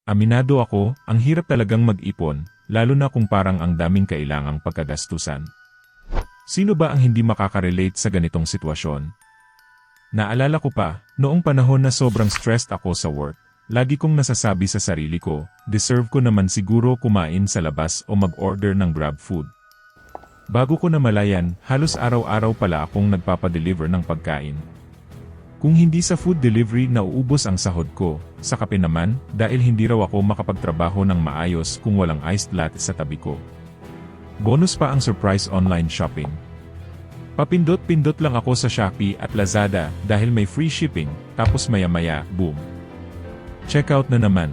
Aminado ako, ang hirap talagang mag-ipon, lalo na kung parang ang daming kailangang pagkagastusan. Sino ba ang hindi makaka-relate sa ganitong sitwasyon? Naalala ko pa, noong panahon na sobrang stressed ako sa work, lagi kong nasasabi sa sarili ko, deserve ko naman siguro kumain sa labas o mag-order ng Grab food. Bago ko namalayan, halos araw-araw pala akong nagpapadeliver ng pagkain. Kung hindi sa food delivery nauubos ang sahod ko, sa kape naman, dahil hindi raw ako makapagtrabaho ng maayos kung walang iced latte sa tabi ko. Bonus pa ang surprise online shopping. Papindot-pindot lang ako sa Shopee at Lazada dahil may free shipping, tapos maya-maya, boom. Checkout na naman.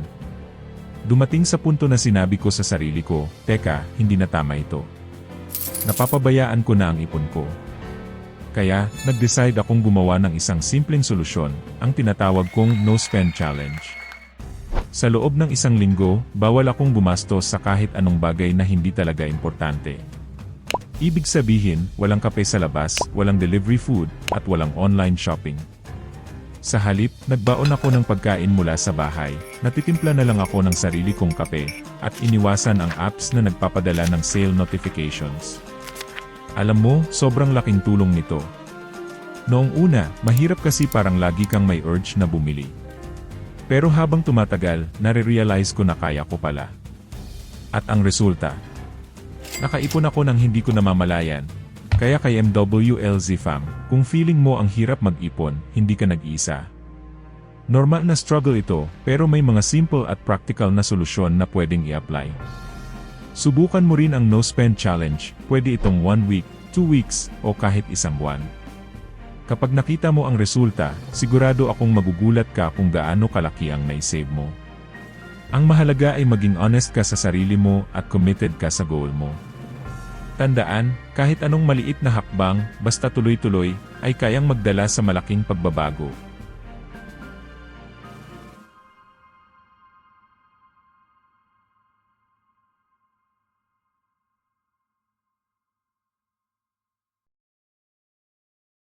Dumating sa punto na sinabi ko sa sarili ko, teka, hindi na tama ito. Napapabayaan ko na ang ipon ko. Kaya, nag-decide akong gumawa ng isang simpleng solusyon, ang tinatawag kong no-spend challenge. Sa loob ng isang linggo, bawal akong gumastos sa kahit anong bagay na hindi talaga importante. Ibig sabihin, walang kape sa labas, walang delivery food, at walang online shopping. Sa halip, nagbaon ako ng pagkain mula sa bahay, natitimpla na lang ako ng sarili kong kape, at iniwasan ang apps na nagpapadala ng sale notifications. Alam mo, sobrang laking tulong nito. Noong una, mahirap kasi parang lagi kang may urge na bumili. Pero habang tumatagal, nare-realize ko na kaya ko pala. At ang resulta, nakaipon ako ng hindi ko namamalayan. Kaya kay MWLZ fam, kung feeling mo ang hirap mag-ipon, hindi ka nag-iisa. Normal na struggle ito, pero may mga simple at practical na solusyon na pwedeng i-apply. Subukan mo rin ang no-spend challenge, pwede itong 1 week, 2 weeks, o kahit isang buwan. Kapag nakita mo ang resulta, sigurado akong magugulat ka kung gaano kalaki ang naisave mo. Ang mahalaga ay maging honest ka sa sarili mo at committed ka sa goal mo. Tandaan, kahit anong maliit na hakbang, basta tuloy-tuloy, ay kayang magdala sa malaking pagbabago.